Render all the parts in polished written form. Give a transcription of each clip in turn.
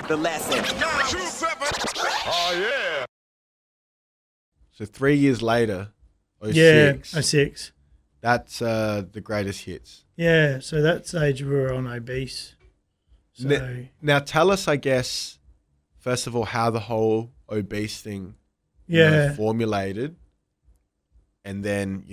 The lesson. Oh, yeah. So 3 years later, 06, Yeah, 06. that's the greatest hits. Yeah, so that stage we were on Obese. So Now tell us, I guess, first of all, how the whole Obese thing formulated, and then,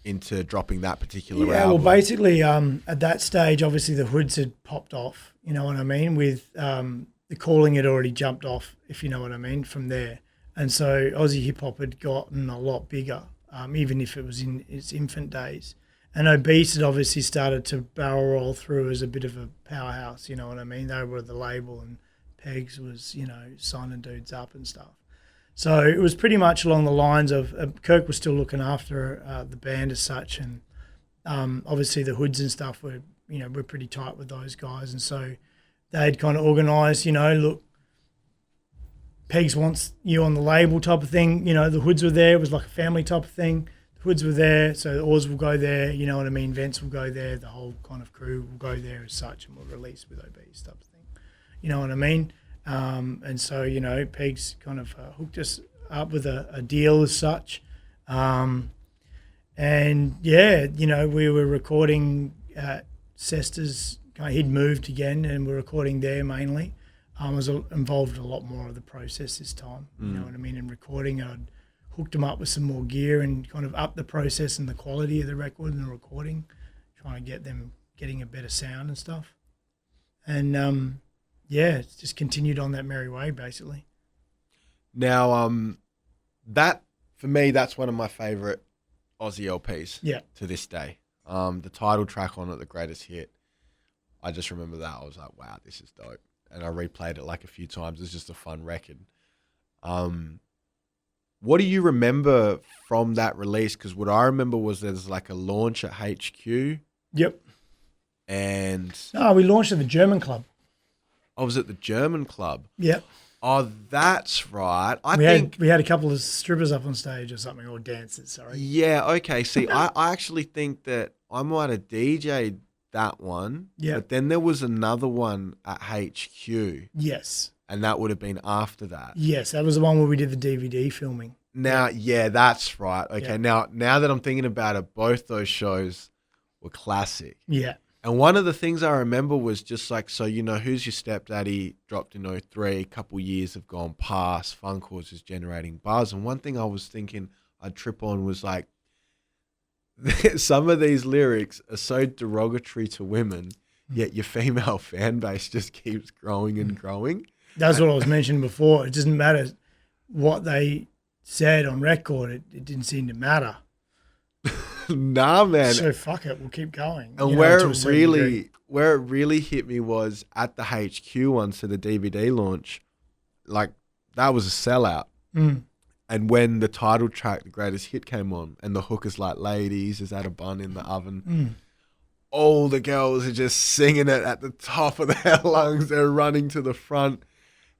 into dropping that particular album. Well, basically, at that stage, obviously the hoods had popped off, you know what I mean, with the calling had already jumped off, if you know what I mean, from there. And so Aussie hip-hop had gotten a lot bigger, even if it was in its infant days. And Obese had obviously started to barrel roll through as a bit of a powerhouse, you know what I mean? They were the label and Pegs was, signing dudes up and stuff. So it was pretty much along the lines of Kirk was still looking after the band as such, and obviously the hoods and stuff were pretty tight with those guys, and so they'd kind of organised, look, Pegs wants you on the label type of thing. The hoods were there. It was like a family type of thing. The hoods were there, so the Oars will go there. You know what I mean? Vince will go there. The whole kind of crew will go there as such, and we'll release with Obese type of thing. You know what I mean? And so, Pegs kind of hooked us up with a deal as such. And, we were recording at Cester's. He'd moved again, and we're recording there mainly. I was involved in a lot more of the process this time, you know what I mean, in recording. I'd hooked him up with some more gear and kind of up the process and the quality of the record and the recording, trying to get them getting a better sound and stuff. And, it's just continued on that merry way, basically. Now, that, for me, that's one of my favourite Aussie LPs to this day. The title track on it, The Greatest Hit, I just remember that. I was like, wow, this is dope. And I replayed it like a few times. It's just a fun record. What do you remember from that release? Because what I remember was there's like a launch at HQ. Yep. And... No, we launched at the German club. I was at the German club. Yep. Oh, that's right. We had a couple of strippers up on stage or something, or dancers, sorry. Yeah, okay. See, I actually think that I might have DJ'd that one. Yeah. But then there was another one at HQ. Yes. And that would have been after that. Yes, that was the one where we did the DVD filming. Now, yeah, that's right. Okay, now that I'm thinking about it, both those shows were classic. Yeah. And one of the things I remember was just like, so, Who's Your Stepdaddy dropped in 03, a couple years have gone past, Funkoars is generating buzz. And one thing I was thinking I'd trip on was like, some of these lyrics are so derogatory to women, yet your female fan base just keeps growing and growing. That's what I was mentioning before. It doesn't matter what they said on record. It didn't seem to matter. Nah, man. So fuck it, we'll keep going. And where it really hit me was at the HQ one, so the DVD launch, like that was a sellout. And when the title track, The Greatest Hit, came on, and the hook is like, ladies, is that a bun in the oven? All the girls are just singing it at the top of their lungs. They're running to the front.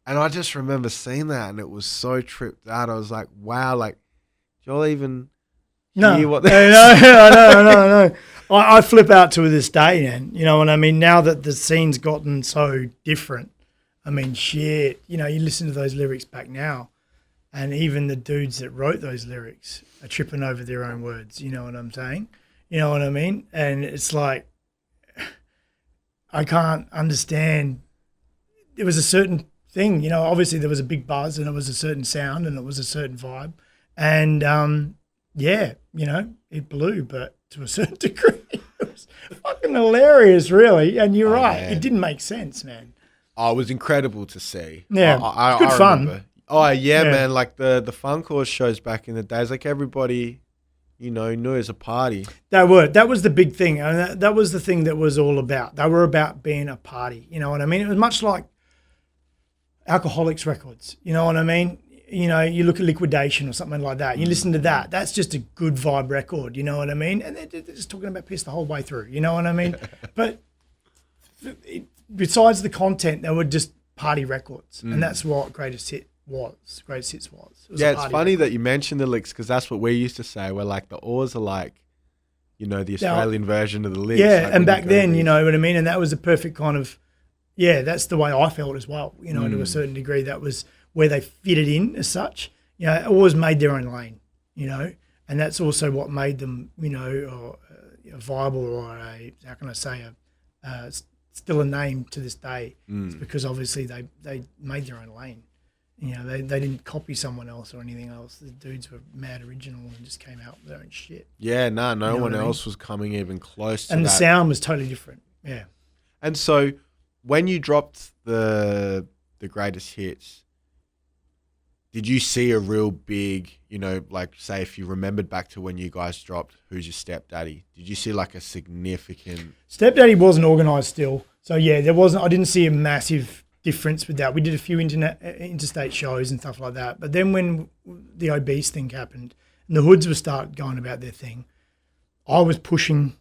And I just remember seeing that, and it was so tripped out. I was like, wow, like, do y'all even hear what they're saying? No. I flip out to this day, man. You know what I mean? Now that the scene's gotten so different, I mean, shit, you listen to those lyrics back now, and even the dudes that wrote those lyrics are tripping over their own words. You know what I'm saying? You know what I mean? And it's like, I can't understand. There was a certain thing, obviously there was a big buzz and it was a certain sound and it was a certain vibe. And, it blew, but to a certain degree, it was fucking hilarious, really. And you're right. Man. It didn't make sense, man. Oh, it was incredible to see. Yeah, it's good fun. Remember. Oh, yeah, man. Like the Funkoars shows back in the days, like everybody, knew it was a party. That was the big thing. And that was the thing that was all about. They were about being a party. You know what I mean? It was much like Alcoholics records. You know what I mean? You look at Liquidation or something like that. You listen to that. That's just a good vibe record. You know what I mean? And they're just talking about piss the whole way through. You know what I mean? But besides the content, they were just party records. And that's what Greatest Hits was. It's funny that you mentioned the licks, because that's what we used to say. We're like, the oars are like, the Australian version of the licks. Yeah, like and back then, you know what I mean? And that was a perfect kind of, yeah, that's the way I felt as well. You know, to a certain degree, that was where they fitted in as such. You know, always made their own lane. You know, and that's also what made them, you know, viable or how can I say still a name to this day. It's because obviously they made their own lane. You know, they didn't copy someone else or anything else. The dudes were mad original and just came out with their own shit. Yeah, no You know one what I mean? else was coming even close to And that. the sound was totally different. Yeah. And so when you dropped the greatest hits, did you see a real big, you know, like say if you remembered back to when you guys dropped Who's Your Stepdaddy, did you see like a significant... Stepdaddy wasn't organised still. So yeah, I didn't see a massive difference with that. We did a few interstate shows and stuff like that. But then when the obese thing happened and the hoods would start going about their thing, I was pushing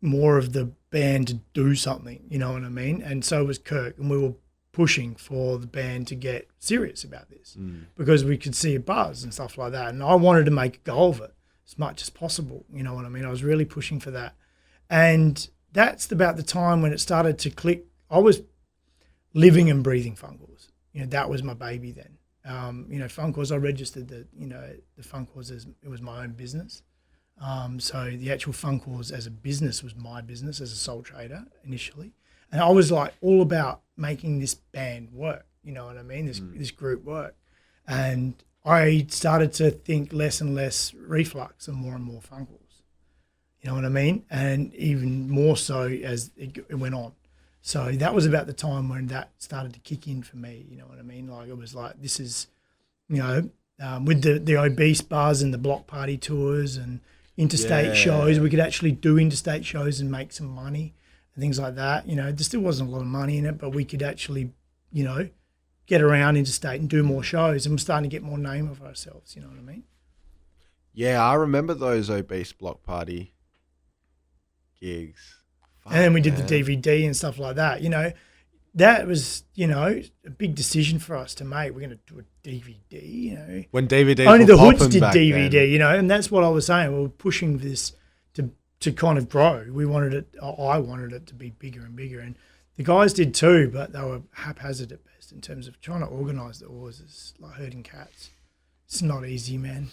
more of the band to do something, you know what I mean? And so was Kirk, and we were pushing for the band to get serious about this because we could see a buzz and stuff like that. And I wanted to make a go of it as much as possible, you know what I mean? I was really pushing for that. And that's about the time when it started to click. I was living and breathing Funkoars. You know, that was my baby then. You know, Funkoars, I registered the Funkoars as it was my own business. So the actual Funkoars as a business was my business as a sole trader initially. And I was like all about making this band work, you know what I mean? This group work. And I started to think less and less Reflux and more Funkoars. You know what I mean? And even more so as it went on. So that was about the time when that started to kick in for me, you know what I mean? Like it was like, this is, you know, with the obese bars and the block party tours and interstate shows, we could actually do interstate shows and make some money and things like that. You know, there still wasn't a lot of money in it, but we could actually, you know, get around interstate and do more shows, and we're starting to get more name of ourselves, you know what I mean? Yeah, I remember those obese block party gigs. And then we did the DVD and stuff like that. You know, that was, you know, a big decision for us to make. We're going to do a DVD, you know. When DVDs only were the hoods popping did back DVD, then. you know, and that's what I was saying. We were pushing this to kind of grow. We wanted it, I wanted it to be bigger and bigger. And the guys did too, but they were haphazard at best in terms of trying to organise the oars. It's like herding cats. It's not easy, man.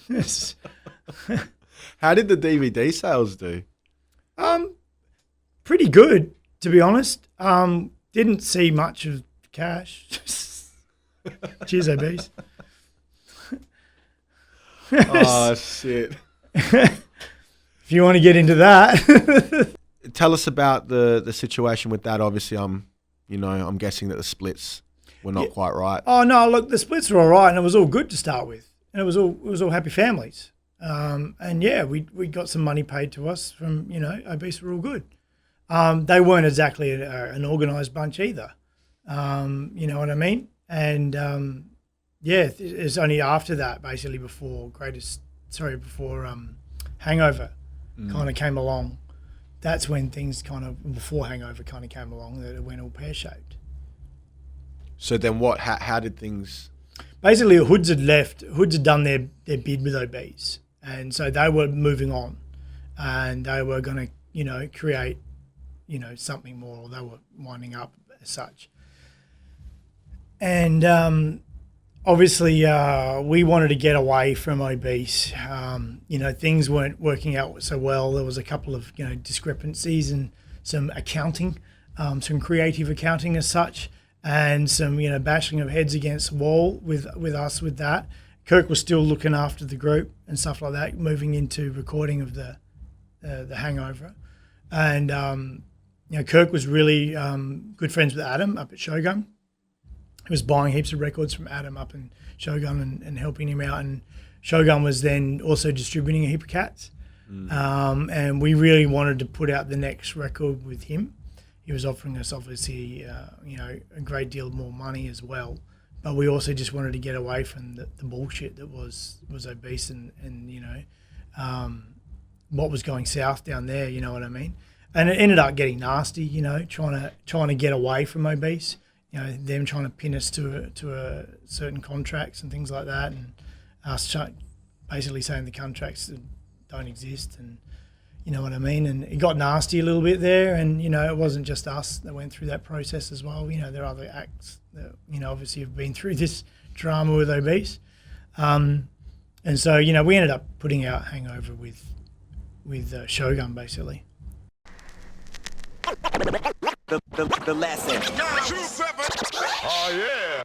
How did the DVD sales do? Pretty good, to be honest. Didn't see much of cash. Cheers, obese. Oh, shit. If you want to get into that. Tell us about the situation with that. Obviously, I'm guessing that the splits were not quite right. Oh no, look, the splits were all right, and it was all good to start with, and it was all happy families. And yeah, we got some money paid to us from, you know, obese were all good. They weren't exactly an organised bunch either. You know what I mean? And yeah, it's only after that, basically before Hangover kind of came along. That's when things before Hangover kind of came along, that it went all pear-shaped. So then what, how did things... Basically, Hoods had left. Hoods had done their bid with obese. And so they were moving on. And they were going to, you know, create, you know, something more. Or they were winding up as such. And obviously, we wanted to get away from obese. You know, things weren't working out so well. There was a couple of, you know, discrepancies and some accounting, some creative accounting as such, and some, you know, bashing of heads against the wall with us with that. Kirk was still looking after the group and stuff like that, moving into recording of the Hangover. And, you know, Kirk was really good friends with Adam up at Shogun. He was buying heaps of records from Adam up in Shogun and helping him out. And Shogun was then also distributing a heap of cats. And we really wanted to put out the next record with him. He was offering us, obviously, you know, a great deal more money as well. But we also just wanted to get away from the bullshit that was obese and you know, what was going south down there, you know what I mean? And it ended up getting nasty, you know, trying to get away from obese. You know, them trying to pin us to a certain contracts and things like that, and us basically saying the contracts don't exist. And You know what I mean? And it got nasty a little bit there. And, you know, it wasn't just us that went through that process as well. You know, there are other acts that, you know, obviously have been through this drama with Obese. And so, you know, we ended up putting out Hangover with Shogun, basically. The lesson. 7. Oh, yeah.